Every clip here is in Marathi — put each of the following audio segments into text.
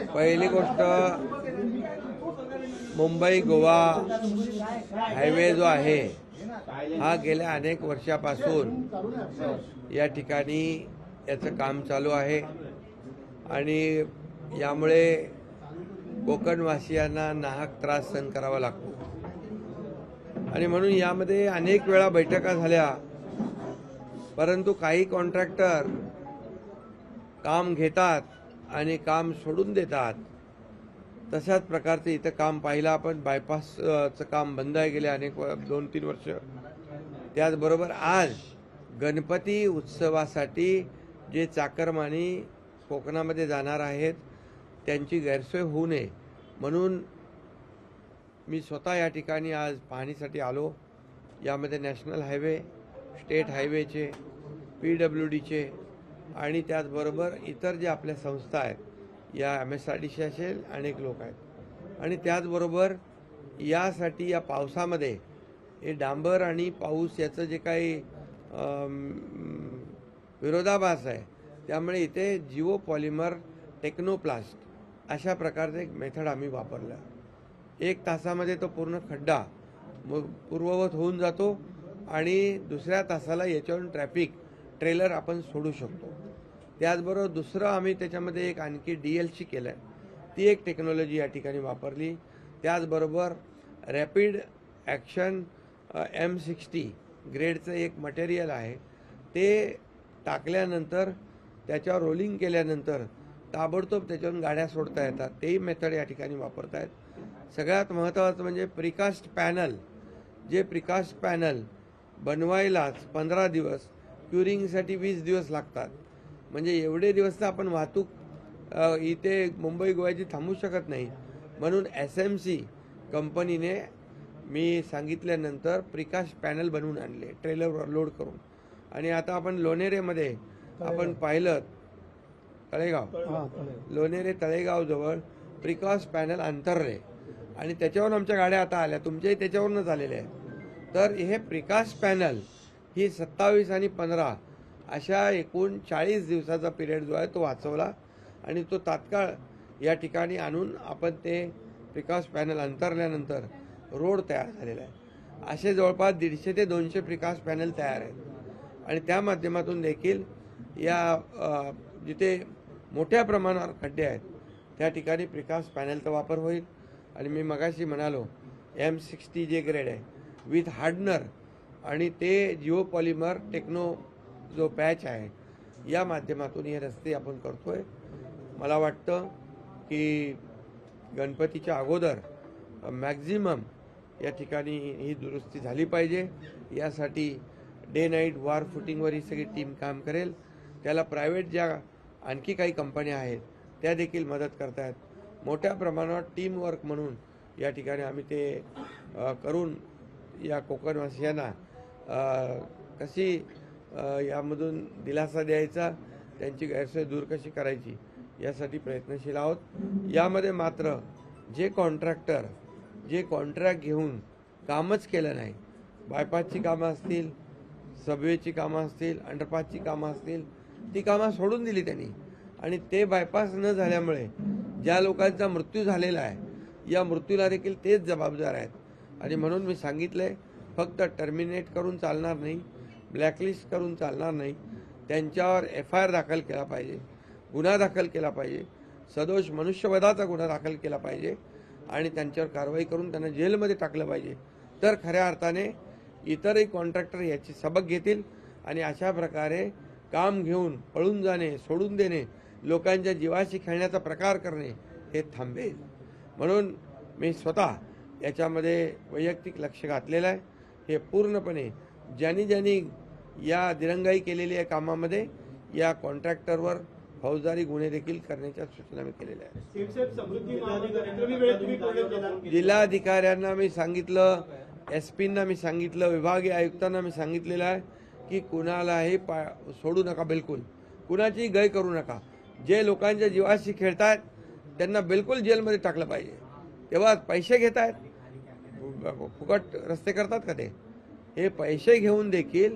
पहिली गोष्ट, मुंबई गोवा हायवे जो आहे हा गेल्या अनेक वर्षापासून या ठिकाणी याचं काम चालू आहे आणि यामुळे कोकणवासियांना नाहक त्रास सहन करावा लागतो आणि म्हणून यामध्ये अनेक वेळा बैठका झाल्या, परंतु काही कॉन्ट्रॅक्टर काम घेतात आणि काम सोडून देतात. तशाच प्रकारचे इथं काम पाहिलं आपण. बायपासचं काम बंद आहे गेले अनेक 2-3 वर्ष. त्याचबरोबर आज गणपती उत्सवासाठी जे चाकरमानी कोकणामध्ये जाणार आहेत त्यांची गैरसोय होऊ नये म्हणून मी स्वतः या ठिकाणी आज पाहणीसाठी आलो. यामध्ये नॅशनल हायवे, स्टेट हायवेचे, PWDचे आणि त्याचबरोबर इतर जे आपल्या संस्था आहेत, या MSRDC असेल, अनेक लोक आहेत आणि त्याचबरोबर यासाठी या पावसामध्ये हे डांबर आणि पाऊस याचं जे काही विरोधाभास आहे त्यामुळे इथे जिओ पॉलिमर टेक्नोप्लास्ट अशा प्रकारचे एक मेथड आम्ही वापरलं. 1 तासामध्ये तो पूर्ण खड्डा पूर्ववत होऊन जातो आणि दुसऱ्या तासाला याच्यावरून ट्रॅफिक ट्रेलर आपण सोडू शकतो. त्याचबरोबर दुसरं आम्ही त्याच्यामध्ये एक आणखी DLC केलं आहे, ती एक टेक्नॉलॉजी या ठिकाणी वापरली. त्याचबरोबर रॅपिड ॲक्शन M60 ग्रेडचं एक मटेरियल आहे, ते टाकल्यानंतर त्याच्यावर रोलिंग केल्यानंतर ताबडतोब त्याच्यावरून गाड्या सोडता येतात. तेही मेथड या ठिकाणी वापरत आहेत. सगळ्यात महत्त्वाचं म्हणजे प्रिकास्ट पॅनल. जे प्रिकास्ट पॅनल बनवायलाच 15 दिवस, क्युरिंगसाठी 20 दिवस लागतात. म्हणजे एवढे दिवस तर आपण वाहतूक इथे मुंबई गोव्याची थांबू शकत नाही. म्हणून SMC कंपनीने मी सांगितल्यानंतर प्रिकास्ट पॅनल बनवून आणले ट्रेलरवर लोड करून. आणि आता आपण लोणेरेमध्ये आपण पाहिलं, लोणेरे तळेगावजवळ प्रिकास्ट पॅनल अंतरले आणि त्याच्यावरून आमच्या गाड्या आता आल्या, तुमच्याही त्याच्यावरूनच आलेल्या आहेत. तर हे प्रिकास्ट पॅनल ही 27 आणि 15 अशा एकूण 40 दिवसाचा पिरियड जो आहे तो वाचवला आणि तो तात्काळ या ठिकाणी आणून आपण ते प्रिकास्ट पॅनल अंतरल्यानंतर रोड तयार झालेला आहे. असे जवळपास 150 ते 200 प्रिकास्ट पॅनल तयार आहेत आणि त्या माध्यमातून देखील या जिथे मोठ्या प्रमाणावर खड्डे आहेत त्या ठिकाणी प्रिकास्ट पॅनलचा वापर होईल. आणि मी मगाशी म्हणालो M60 जे ग्रेड आहे विथ हार्डनर आणि ते जिओ पॉलिमर टेक्नो जो पॅच आहे या माध्यमातून हे रस्ते आपण करतोय. मला वाटतं की गणपतीच्या अगोदर मॅक्झिमम या ठिकाणी ही दुरुस्ती झाली पाहिजे. यासाठी डे नाईट वार फुटिंगवर ही सगळी टीम काम करेल. त्याला प्रायव्हेट ज्या आणखी काही कंपन्या आहेत त्या देखील मदत करतायत. मोठ्या प्रमाणावर टीम वर्क म्हणून या ठिकाणी आम्ही ते करून या कोकणवासियांना कशी यामधून दिलासा द्यायचा, त्यांची गैरसोय दूर कशी करायची यासाठी प्रयत्नशील आहोत. यामध्ये मात्र जे कॉन्ट्रॅक्टर जे कॉन्ट्रॅक्ट घेऊन कामच केलं नाही, बायपासची कामं असतील, सबवेची कामं असतील, अंडरपासची कामं असतील, ती कामं सोडून दिली त्यांनी आणि ते बायपास न झाल्यामुळे ज्या लोकांचा मृत्यू झालेला आहे या मृत्यूला देखील तेच जबाबदार आहेत. आणि म्हणून मी सांगितलंय फक्त टर्मिनेट करून चालणार नाही, ब्लॅकलिस्ट करून चालणार नाही, त्यांच्यावर FIR दाखल केला पाहिजे, गुन्हा दाखल केला पाहिजे, सदोष मनुष्यवधाचा गुन्हा दाखल केला पाहिजे आणि त्यांच्यावर कारवाई करून त्यांना जेलमध्ये टाकलं पाहिजे. तर खऱ्या अर्थाने इतरही कॉन्ट्रॅक्टर याची सबक घेतील आणि अशा प्रकारे काम घेऊन पळून जाणे, सोडून देणे, लोकांच्या जीवाशी खेळण्याचा प्रकार करणे हे थांबेल. म्हणून मी स्वतः याच्यामध्ये वैयक्तिक लक्ष घातलेलं आहे. हे पूर्णपणे ज्यांनी या दिरंगाई केलेली आहे कामामध्ये या कॉन्ट्रॅक्टरवर फौजदारी गुन्हे देखील करण्याच्या सूचना मी केलेल्या आहेत. जिल्हाधिकाऱ्यांना मी सांगितलं, SP मी सांगितलं, विभागीय आयुक्तांना मी सांगितलेलं आहे की कुणालाही सोडू नका, बिलकुल कुणाची गय करू नका. जे लोकांच्या जीवाशी खेळतात त्यांना बिलकुल जेलमध्ये टाकलं पाहिजे. तेव्हा पैसे घेत आहेत, फुकट रस्ते करतात का ते? हे पैसे घेऊन देखील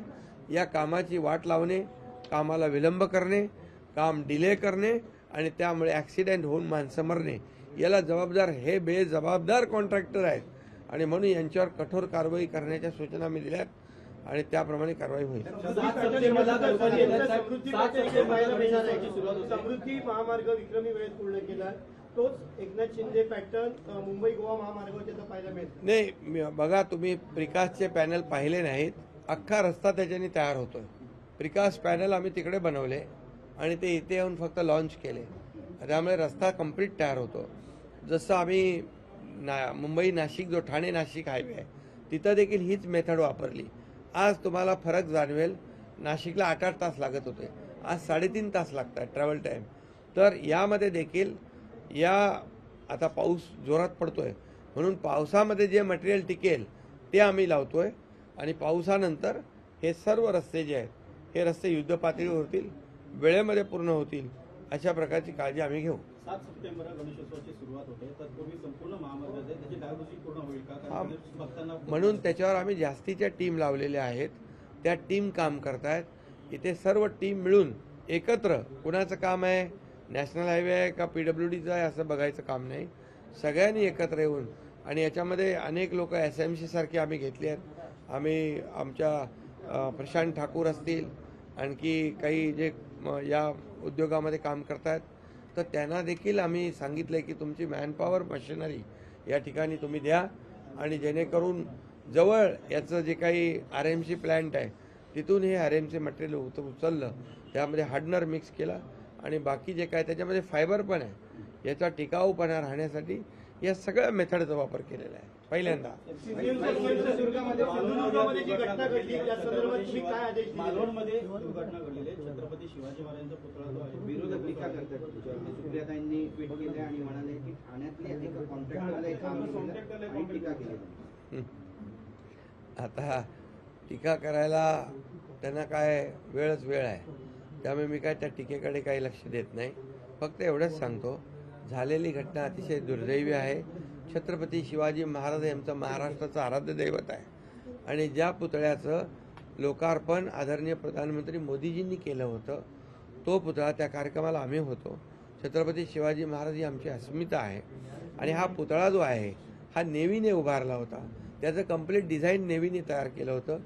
या कामाची वाट लावणे, कामाला विलंब करणे, काम डिले करणे आणि त्यामुळे ॲक्सिडेंट होऊन माणसं मरणे याला जबाबदार हे बेजबाबदार कॉन्ट्रॅक्टर आहेत आणि म्हणून यांच्यावर कठोर कारवाई करण्याच्या सूचना मी दिल्यात आणि त्याप्रमाणे कारवाई होईल. समृद्धी महामार्ग विक्रमी वेळेत पूर्ण केला, तोच एकनाथ शिंदे पॅटर्न मुंबई गोवा महामार्गावर त्याचा पाहायला मिळतो. नाही बघा, तुम्ही प्रिकासचे पॅनल पाहिले नाहीत. अख्खा रस्ता त्याच्याने तयार होतोय. प्रिकास पॅनल आम्ही तिकडे बनवले आणि ते इथे येऊन फक्त लॉन्च केले, त्यामुळे रस्ता कंप्लीट तयार होतो. जसं आम्ही मुंबई नाशिक जो ठाणे नाशिक हायवे आहे तिथं देखील हीच मेथड वापरली. आज तुम्हाला फरक जाणवेल. नाशिकला 8-8 तास लागत होते, आज 3.5 तास लागतात ट्रॅव्हल टाईम. तर यामध्ये देखील आता पाऊस जोरात पडतोय म्हणून पावसामध्ये जे मटेरियल टिकेल ते आम्ही लावतोय आणि पावसानंतर हे सर्व रस्ते जे आहेत हे रस्ते युद्ध पातळीवर होतील, वेळेमध्ये पूर्ण होतील, अशा प्रकारची काळजी आम्ही घेऊ. 7 सप्टेंबर गणेशोत्सवाची सुरुवात होते, तत्पूर्वी संपूर्ण महामार्ग त्याची डागडुजी पूर्ण होईल का? म्हणून त्याच्यावर आम्ही जास्तीच्या टीम लावलेल्या आहेत. त्या टीम काम करतायत. इथे सर्व टीम मिळून एकत्र, कुणाचं काम आहे, नॅशनल हायवे आहे का PWDचं आहे असं बघायचं काम नाही. सगळ्यांनी एकत्र येऊन, आणि याच्यामध्ये अनेक लोक SMC सारखे आम्ही घेतले आहेत. आम्ही आमच्या प्रशांत ठाकूर असतील, आणखी काही जे या उद्योगामध्ये काम करतायत, तर त्यांना देखील आम्ही सांगितलं की तुमची मॅनपॉवर मशिनरी या ठिकाणी तुम्ही द्या आणि जेणेकरून जवळ याचं जे काही RMC प्लॅन्ट आहे तिथून हे RMC मटेरियल उचललं, त्यामध्ये हार्डनर मिक्स केला आणि बाकी जे काय त्याच्यामध्ये फायबर पण आहे, याचा टिकाऊपणा राहण्यासाठी या सगळ्या मेथडचा वापर केलेला आहे पहिल्यांदा. मालवणमध्ये दुर्घटना घडलेली आहे. छत्रपती शिवाजी महाराजांचा पुतळा जो आहे, विरोधक टीका करतात. सुप्रियाताईंनी ट्विट केले आणि म्हणाले की ठाण्यातल्या एका कॉन्ट्रॅक्टरला टीका केली. आता टीका करायला त्यांना काय वेळच वेळ आहे, त्यामुळे मी काय त्या टीकेकडे काही लक्ष देत नाही. फक्त एवढंच सांगतो, झालेली घटना अतिशय दुर्दैवी आहे. छत्रपती शिवाजी महाराज यांचं महाराष्ट्राचं आराध्य दैवत आहे आणि ज्या पुतळ्याचं लोकार्पण आदरणीय प्रधानमंत्री मोदीजींनी केलं होतं तो पुतळा, त्या कार्यक्रमाला आम्ही होतो. छत्रपती शिवाजी महाराज ही आमची अस्मिता आहे आणि हा पुतळा जो आहे हा नेव्हीने उभारला होता. त्याचं कंप्लीट डिझाईन नेव्हीने तयार केलं होतं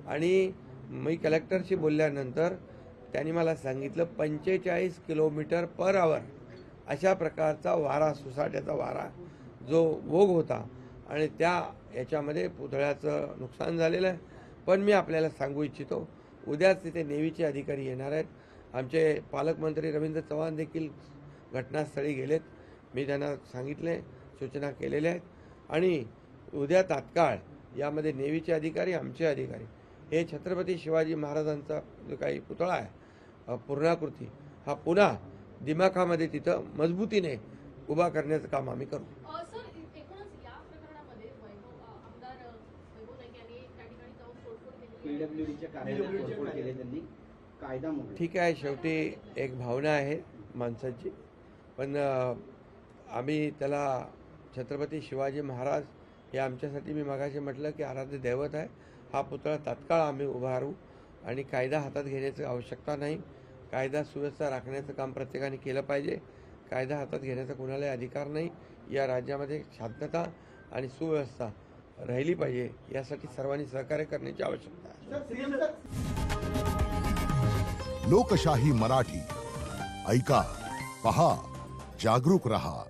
आणि मी कलेक्टरशी बोलल्यानंतर त्यांनी मला सांगितलं 45 किलोमीटर पर आवर अशा प्रकारचा वारा, सुसाट्याचा वारा जो वोग होता आणि त्या याच्यामध्ये पुतळ्याचं नुकसान झालेलं आहे. पण मी आपल्याला सांगू इच्छितो, उद्याच तिथे नेव्हीचे अधिकारी येणार आहेत. आमचे पालकमंत्री रवींद्र चव्हाण देखील घटनास्थळी गेलेत. मी त्यांना सांगितले, सूचना केलेल्या आहेत आणि उद्या तात्काळ यामध्ये नेव्हीचे अधिकारी, आमचे अधिकारी हे छत्रपती शिवाजी महाराजांचा जो काही पुतळा आहे पूर्णाकृती, हा पुन्हा दिमाखामध्ये तिथं मजबूतीने उभा करण्याचं काम आम्ही करू. ठीक आहे, शेवटी एक भावना आहे माणसाची, पण आम्ही त्याला छत्रपती शिवाजी महाराज हे आमच्यासाठी, मी मगाशी म्हटलं की आराध्य दैवत आहे. हा पुतळा तात्काळ आम्ही उभारू आणि कायदा हातात घेण्याची आवश्यकता नाही. कायदा सुव्यवस्था राखण्याचं काम प्रत्येकाने केलं पाहिजे. कायदा हातात घेण्याचा कुणालाही अधिकार नाही. या राज्यामध्ये शांतता आणि सुव्यवस्था राहिली पाहिजे, यासाठी सर्वांनी सहकार्य करण्याची आवश्यकता आहे. लोकशाही मराठी ऐका, पहा, जागरूक रहा.